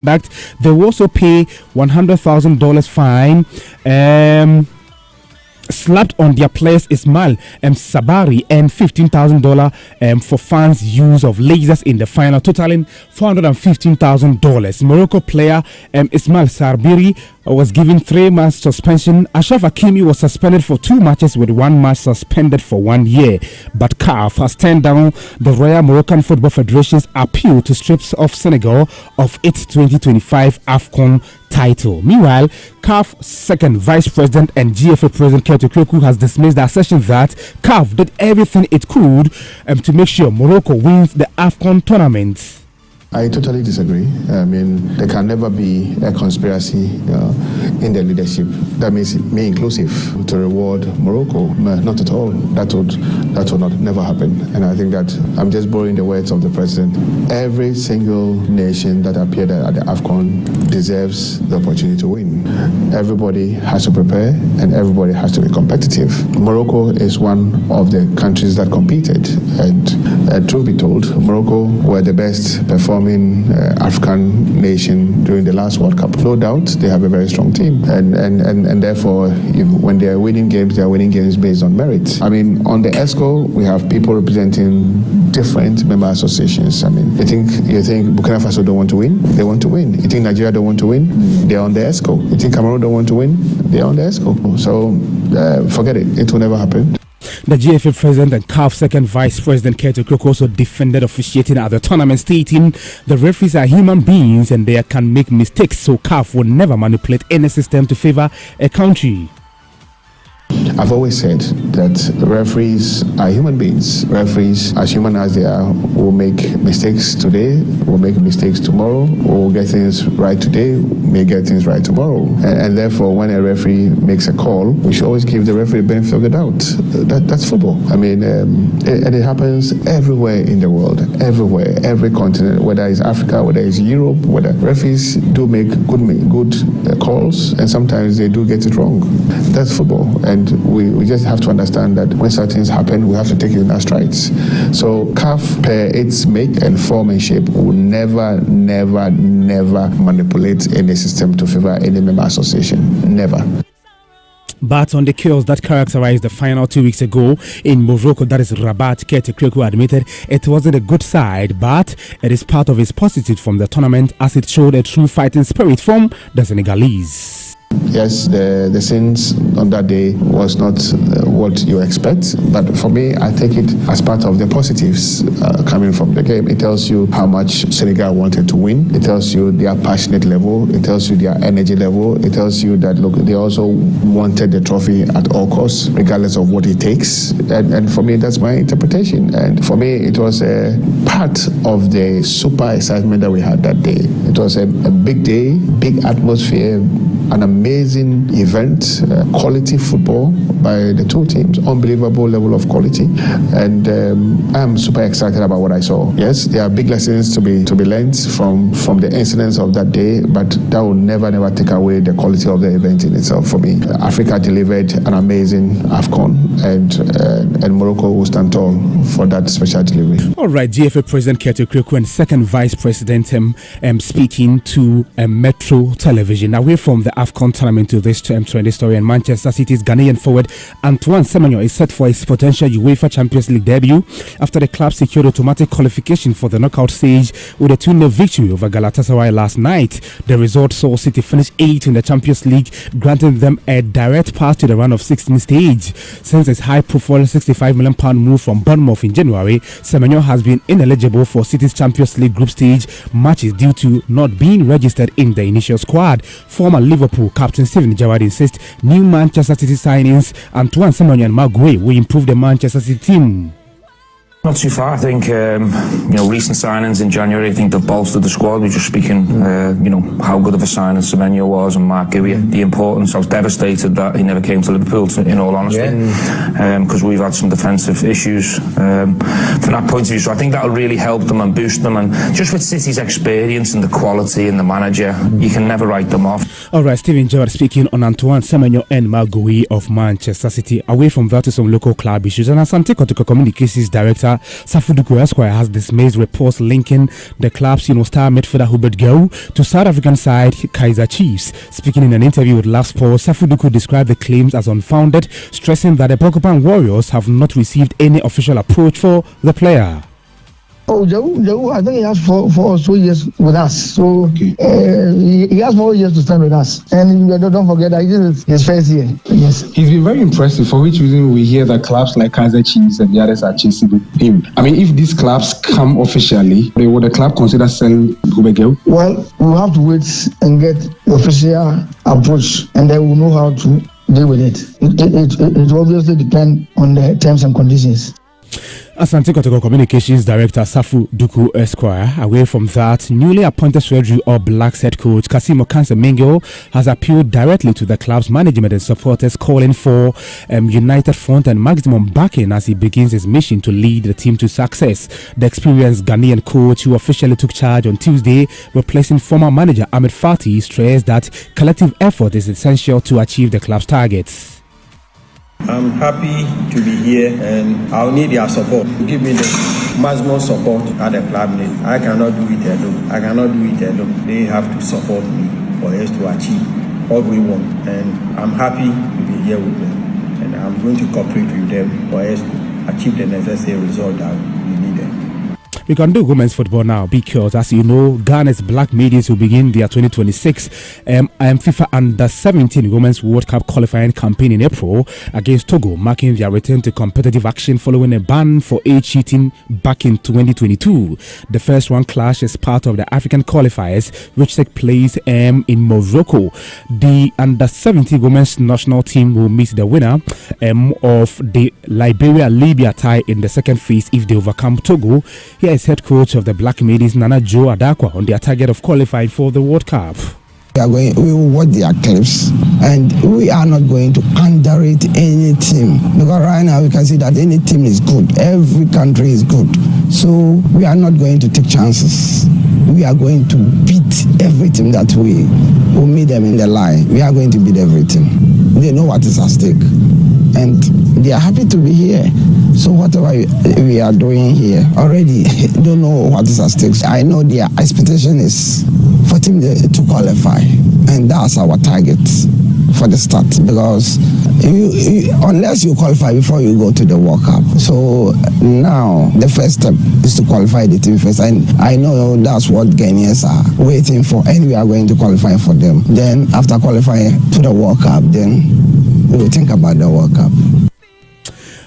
misconduct. They will also pay $100,000 fine. Slapped on their players Ismail Sabari and $15,000 for fans' use of lasers in the final, totaling $415,000. Morocco player Ismail Sabiri was given 3 months suspension. Ashraf Hakimi was suspended for 2 matches with 1 match suspended for 1 year. But CAF has turned down the Royal Moroccan Football Federation's appeal to strip off Senegal of its 2025 AFCON title. Meanwhile, CAF second vice president and GFA president Keto Kweku has dismissed the assertion that CAF did everything it could to make sure Morocco wins the AFCON tournament. I totally disagree. I mean, there can never be a conspiracy in the leadership that makes me inclusive to reward Morocco. Not at all. That would not never happen. And I think that I'm just borrowing the words of the president. Every single nation that appeared at the AFCON deserves the opportunity to win. Everybody has to prepare and everybody has to be competitive. Morocco is one of the countries that competed. And truth be told, Morocco were the best performing African nation during the last World Cup. No doubt, they have a very strong team, and therefore, when they are winning games based on merit. I mean, on the ESCO, we have people representing different member associations. I mean, you think Burkina Faso don't want to win? They want to win. You think Nigeria don't want to win? They're on the ESCO. You think Cameroon don't want to win? They're on the ESCO. So forget it. It will never happen. The GFA president and CAF second vice president Keto Kweku also defended officiating at the tournament, stating the referees are human beings and they can make mistakes, so CAF will never manipulate any system to favor a country. I've always said that referees are human beings. Referees, as human as they are, will make mistakes today, will make mistakes tomorrow, will get things right today, may get things right tomorrow. And therefore, when a referee makes a call, we should always give the referee the benefit of the doubt. That's football. I mean, and it happens everywhere in the world, everywhere, every continent, whether it's Africa, whether it's Europe, whether referees do make good calls, and sometimes they do get it wrong. That's football. And we just have to understand that when certain things happen, we have to take it in our strides. So CAF, per its make and form and shape, will never manipulate any system to favor any member association. Never. But on the chaos that characterized the final 2 weeks ago in Morocco, that is Rabat, Keto Kweku admitted it wasn't a good side, but it is part of his positive from the tournament as it showed a true fighting spirit from the Senegalese. Yes, the sins on that day was not what you expect, but for me, I take it as part of the positives coming from the game. It tells you how much Senegal wanted to win. It tells you their passionate level. It tells you their energy level. It tells you that, look, they also wanted the trophy at all costs, regardless of what it takes. And for me, that's my interpretation. And for me, it was a part of the super excitement that we had that day. It was a big day, big atmosphere, an amazing event, quality football by the two teams, unbelievable level of quality, and I'm super excited about what I saw. Yes, there are big lessons to be learned from the incidents of that day, but that will never take away the quality of the event in itself for me. Africa delivered an amazing AFCON, and Morocco will stand tall for that special delivery. All right, GFA President Keto Kweku and second Vice President speaking to Metro Television. Away from the AFCON tournament to this trending story, and Manchester City's Ghanaian forward Antoine Semenyo is set for his potential UEFA Champions League debut after the club secured automatic qualification for the knockout stage with a 2-0 victory over Galatasaray last night. The result saw City finish 8th in the Champions League, granting them a direct pass to the round of 16 stage. Since his high-profile £65 million move from Bournemouth in January, Semenyo has been ineligible for City's Champions League group stage matches due to not being registered in the initial squad. Former Liverpool captain Steven Gerrard insists new Manchester City signings Antoine Semenyo and Maguire will improve the Manchester City team. Not too far. I think recent signings in January, I think they've bolstered the squad. We're just speaking how good of a signing Semenyo was and Mark Guia, the importance. I was devastated that he never came to Liverpool, in all honesty, because we've had some defensive issues from that point of view. So I think that'll really help them and boost them, and just with City's experience and the quality and the manager, you can never write them off. All right, Steven Gerrard speaking on Antoine Semenyo and Maguire of Manchester City. Away from that to some local club issues, and Asante Kotoko Communications Director However, Safuduku Esquire has dismissed reports linking the club's star midfielder Hubert Gau to South African side Kaizer Chiefs. Speaking in an interview with Love Sport, Safuduku described the claims as unfounded, stressing that the Porcupine Warriors have not received any official approach for the player. Oh, Joe, I think he has four or so years with us. So he has 4 years to spend with us. And don't forget that this is his first year. Yes. He's been very impressive, for which reason we hear that clubs like Kaizer Chiefs and the others are chasing him. I mean, if these clubs come officially, would the club consider selling Hubert? Well, we'll have to wait and get the official approach, and then we'll know how to deal with it. It obviously depends on the terms and conditions. Asante Kotoko Communications Director Safu Duku Esquire. Away from that, newly appointed Swedru All Blacks head coach Kasimo Kansemengo has appealed directly to the club's management and supporters, calling for united front and maximum backing as he begins his mission to lead the team to success. The experienced Ghanaian coach, who officially took charge on Tuesday, replacing former manager Ahmed Fati, stressed that collective effort is essential to achieve the club's targets. I'm happy to be here and I'll need their support. Give me the maximum support at the club needs. I cannot do it alone. They have to support me for us to achieve what we want. And I'm happy to be here with them. And I'm going to cooperate with them for us to achieve the necessary result that we needed. We can do women's football now because, as you know, Ghana's Black Medias will begin their 2026 FIFA Under-17 Women's World Cup qualifying campaign in April against Togo, marking their return to competitive action following a ban for age cheating back in 2022. The first one clash is part of the African qualifiers, which take place in Morocco. The Under-17 Women's national team will meet the winner of the Liberia-Libya tie in the second phase if they overcome Togo. Here is head coach of the Black Medias, Nana Joe Adakwa, on their target of qualifying for the World Cup. We will watch their clips, and we are not going to underrate any team, because right now we can see that any team is good, every country is good, so we are not going to take chances. We are going to beat every team that we will meet them in the line. We are going to beat every team. They know what is at stake, and they are happy to be here. So whatever we are doing here already, don't know what is at stake. I know their expectation is for team to qualify, and that's our target for the start, because unless you qualify before you go to the World Cup. So now the first step is to qualify the team first, and I know that's what Ghanaians are waiting for, and we are going to qualify for them. Then after qualifying to the World Cup, then we will think about the World Cup.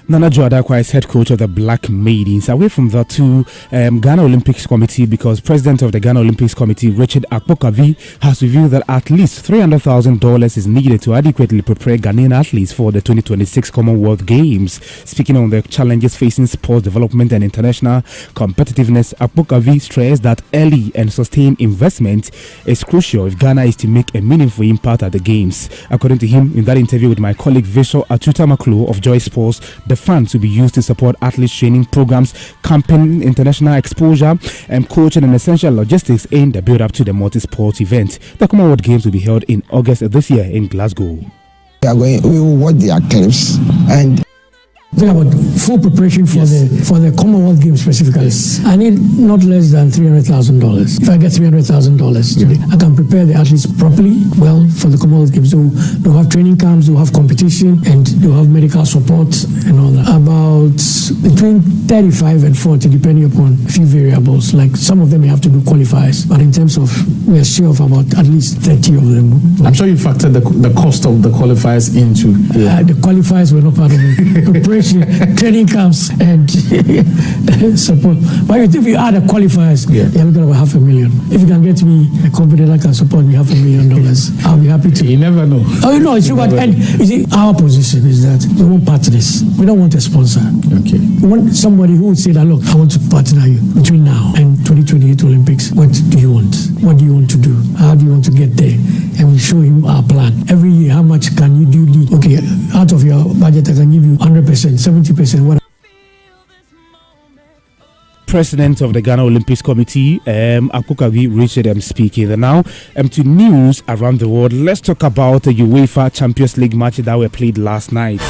Nana Joe Adakwa is head coach of the Black Maidens. Away from that to Ghana Olympics Committee, because president of the Ghana Olympics Committee, Richard Akpokavi, has revealed that at least $300,000 is needed to adequately prepare Ghanaian athletes for the 2026 Commonwealth Games. Speaking on the challenges facing sports development and international competitiveness, Akpokavi stressed that early and sustained investment is crucial if Ghana is to make a meaningful impact at the Games. According to him, in that interview with my colleague Vishal Atuta-Maklo of Joy Sports, the funds will be used to support athletes training programs, campaign international exposure, and coaching and essential logistics in the build-up to the multi-sport event. The Commonwealth Games will be held in August this year in Glasgow. We will watch their clips, and think about full preparation for the Commonwealth Games specifically. Yes. I need not less than $300,000. If I get $300,000 today, I can prepare the athletes properly, well, for the Commonwealth Games. They'll have training camps, they'll have competition, and they'll have medical support and all that. About between 35 and 40, depending upon a few variables. Like some of them may have to do qualifiers, but in terms of, we are sure of about at least 30 of them. I'm sure you factored the cost of the qualifiers into. The qualifiers were not part of the preparation. Training camps and support. But if you add the qualifiers, you're looking at about $500,000. If you can get me a company that can support me $500,000, I'll be happy to. You never know. Oh, no, it's true. And you see, our position is that we want partners. We don't want a sponsor. Okay. We want somebody who would say that, look, I want to partner you between now and 2028 Olympics. What do you want? What do you want to do? How do you want to get there? And we show you our plan. Every year, how much can you do? Okay, out of your budget, I can give you 100%. 70%. What? President of the Ghana Olympics Committee, Akpokavi, Richard speaking. And now to news around the world. Let's talk about the UEFA Champions League matches that were played last night.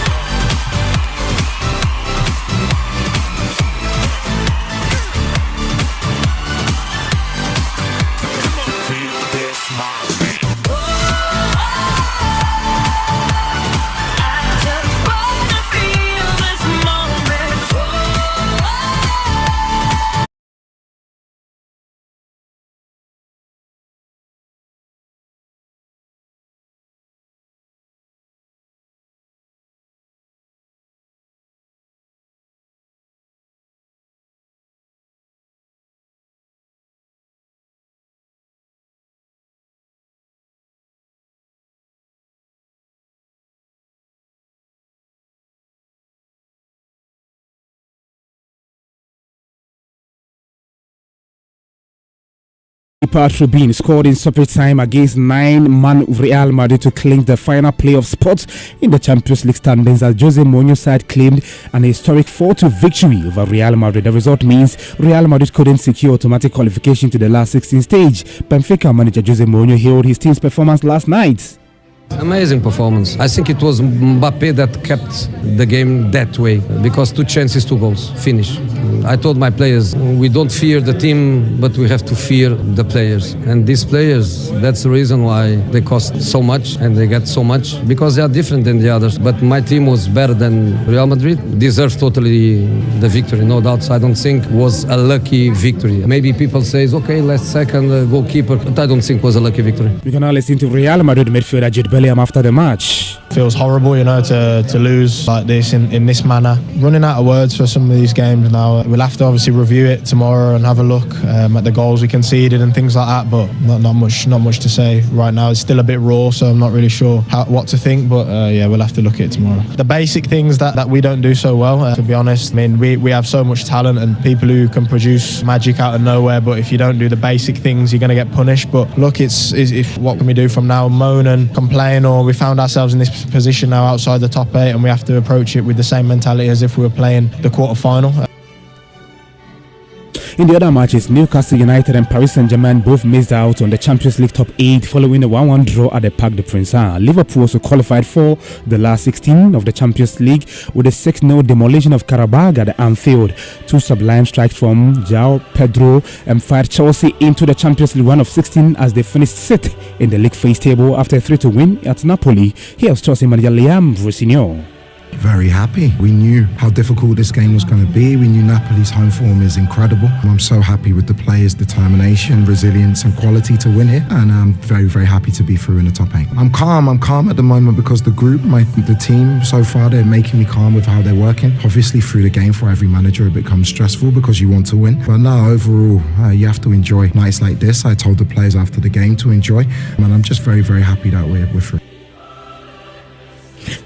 Rubin scored in stoppage time against 9-man Real Madrid to clinch the final playoff spot in the Champions League standings as Jose Mourinho's side claimed an historic 4-2 victory over Real Madrid. The result means Real Madrid couldn't secure automatic qualification to the last 16 stage. Benfica manager Jose Mourinho hailed his team's performance last night. Amazing performance. I think it was Mbappe that kept the game that way because 2 chances, 2 goals, finish. I told my players, we don't fear the team, but we have to fear the players. And these players, that's the reason why they cost so much and they get so much, because they are different than the others. But my team was better than Real Madrid, deserved totally the victory, no doubts. I don't think it was a lucky victory. Maybe people say, okay, last second goalkeeper, but I don't think it was a lucky victory. We can now listen to Real Madrid midfielder Jude Bellingham after the match. Feels horrible, to lose like this in this manner. Running out of words for some of these games now. We'll have to obviously review it tomorrow and have a look at the goals we conceded and things like that. But not much to say right now. It's still a bit raw, so I'm not really sure what to think. But we'll have to look at it tomorrow. The basic things that we don't do so well, to be honest. I mean, we have so much talent and people who can produce magic out of nowhere. But if you don't do the basic things, you're going to get punished. But look, it's what can we do from now? Moan and complain, or we found ourselves in this position now outside the top 8 and we have to approach it with the same mentality as if we were playing the quarter-final. In the other matches, Newcastle United and Paris Saint-Germain both missed out on the Champions League top 8 following a 1-1 draw at the Parc des Princes. Liverpool also qualified for the last 16 of the Champions League with a 6-0 demolition of Karabakh at the Anfield. 2 sublime strikes from João Pedro and fired Chelsea into the Champions League run of 16 as they finished 6th in the league phase table after a 3-2 win at Napoli. Here's Chelsea manager Liam Rossignol. Very happy. We knew how difficult this game was going to be. We knew Napoli's home form is incredible. I'm so happy with the players' determination, resilience and quality to win here, and I'm very, very happy to be through in the top 8. I'm calm at the moment because the team so far, they're making me calm with how they're working. Obviously through the game for every manager it becomes stressful because you want to win, but now overall you have to enjoy nights like this. I told the players after the game to enjoy, and I'm just very, very happy that we're through.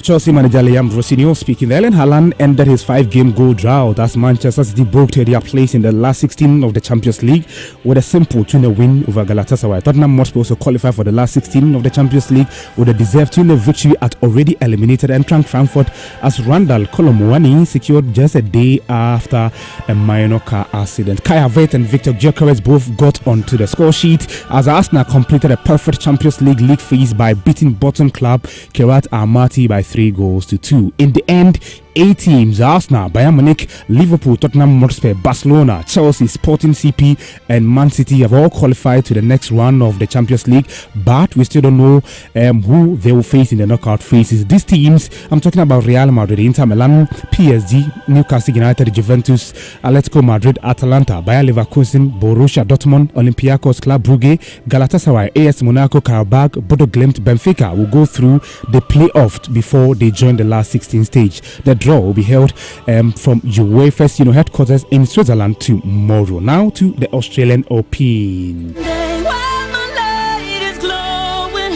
Chelsea manager Liam Rossignol speaking. Erling Haaland ended his 5-game goal drought as Manchester City broke their place in the last 16 of the Champions League with a simple 2-0 win over Galatasaray. Tottenham Hotspur also qualified for the last 16 of the Champions League with a deserved 2-0 victory at already eliminated entrant Frankfurt as Randall Colomwani secured just a day after a minor car accident. Kai Havertz and Victor Gyökeres both got onto the score sheet as Arsenal completed a perfect Champions League phase by beating bottom club Kirat Almaty by 3-2. In the end, 8 teams, Arsenal, Bayern Munich, Liverpool, Tottenham Hotspur, Barcelona, Chelsea, Sporting CP and Man City have all qualified to the next round of the Champions League, but we still don't know who they will face in the knockout phases. These teams, I'm talking about Real Madrid, Inter Milan, PSG, Newcastle United, Juventus, Atletico Madrid, Atalanta, Bayer Leverkusen, Borussia Dortmund, Olympiacos, Club Brugge, Galatasaray, AS Monaco, Karabakh, Bodo Glimt, Benfica will go through the playoff before they join the last 16 stage. The draw will be held from UEFA's headquarters in Switzerland tomorrow. Now to the Australian Open.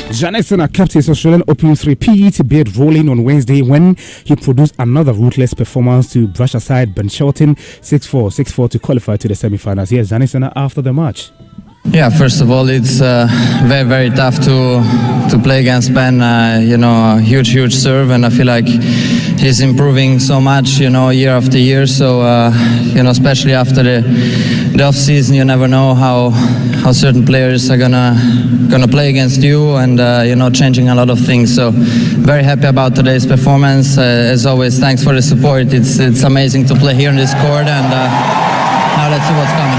Jannik Sinner kept his Australian Open repeat bid rolling on Wednesday when he produced another ruthless performance to brush aside Ben Shelton 6-4, 6-4 to qualify to the semi-finals. Here's Jannik Sinner after the match. Yeah, first of all, it's very, very tough to play against Ben. Huge serve, and I feel like he's improving so much, year after year. So, especially after the off season, you never know how certain players are gonna play against you, and changing a lot of things. So, very happy about today's performance. As always, thanks for the support. It's amazing to play here on this court, and now let's see what's coming.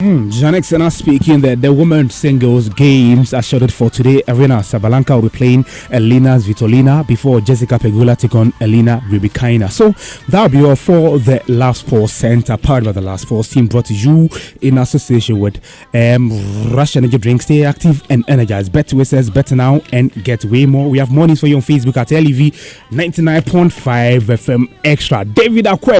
Jannik Sinner speaking. The women's singles games are scheduled for today. Arena Sabalenka will be playing Elina Svitolina before Jessica Pegula take on Elina Rybakina. So that'll be all for the Love Sports Center, part of the Love Sports team, brought to you in association with Rush Energy Drink. Stay active and energized. Bet with us, better now and get way more. We have more news for you on Facebook at LEV 99.5 FM Extra. David Akwe.